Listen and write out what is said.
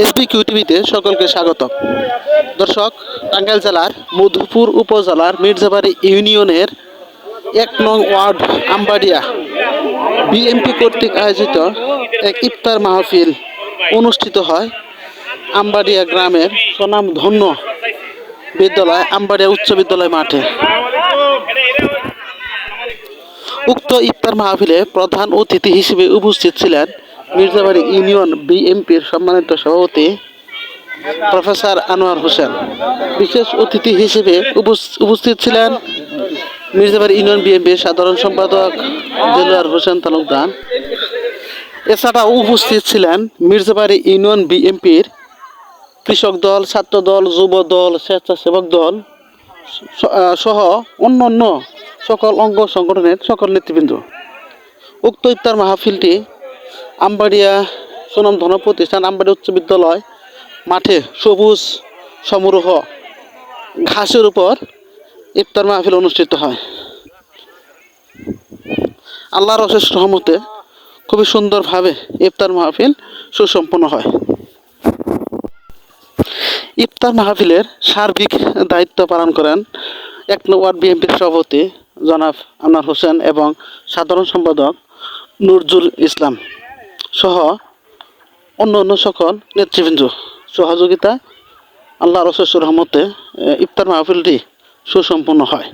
এসবিকিউ টিভিতে সকলকে স্বাগত। দর্শক, টাঙ্গাইল জেলার মধুপুর উপজেলার মির্জাবাড়ি ইউনিয়নের ১ নং ওয়ার্ড আমবাড়িয়া বিএমপি কর্তৃক আয়োজিত এক ইফতার মাহফিল অনুষ্ঠিত হয় আমবাড়িয়া গ্রামের স্বনামধন্য বিদ্যালয় আমবাড়িয়া উচ্চ বিদ্যালয় মাঠে। উক্ত ইফতার মাহফিলে প্রধান অতিথি হিসেবে উপস্থিত ছিলেন মির্জাবাড়ি ইউনিয়ন বিএনপির সম্মানিত সভাপতি প্রফেসর আনোয়ার হোসেন। বিশেষ অতিথি হিসেবে উপস্থিত ছিলেন মির্জাবাড়ি ইউনিয়ন বিএনপির সাধারণ সম্পাদক দেলোয়ার হোসেন তালুকদার। এছাড়াও উপস্থিত ছিলেন মির্জাবাড়ি ইউনিয়ন বিএনপির কৃষক দল, ছাত্র দল, যুব দল, স্বেচ্ছাসেবক দল সহ অন্যান্য সকল অঙ্গ সংগঠনের সকল নেতৃবৃন্দ। উক্ত ইফতার মাহফিলটি আমবাড়িয়া সুনামধন্য প্রতিষ্ঠান আমবাড়িয়া উচ্চ বিদ্যালয় মাঠে সবুজ সমারোহ ঘাসের উপর ইফতার মাহফিল অনুষ্ঠিত হয়। আল্লাহর অশেষ রহমতে খুবই সুন্দরভাবে ইফতার মাহফিল সুসম্পন্ন হয়। ইফতার মাহফিলের সার্বিক দায়িত্ব পালন করেন ১ নং ওয়ার্ড বিএনপির সভাপতি জনাব আনোয়ার হোসেন এবং সাধারণ সম্পাদক নজরুল ইসলাম সহ অন্য সকল নেতৃবৃন্দ সহযোগিতা আল্লাহর অশেষ রহমতে ইফতার মাহফিলটি সুসম্পন্ন হয়।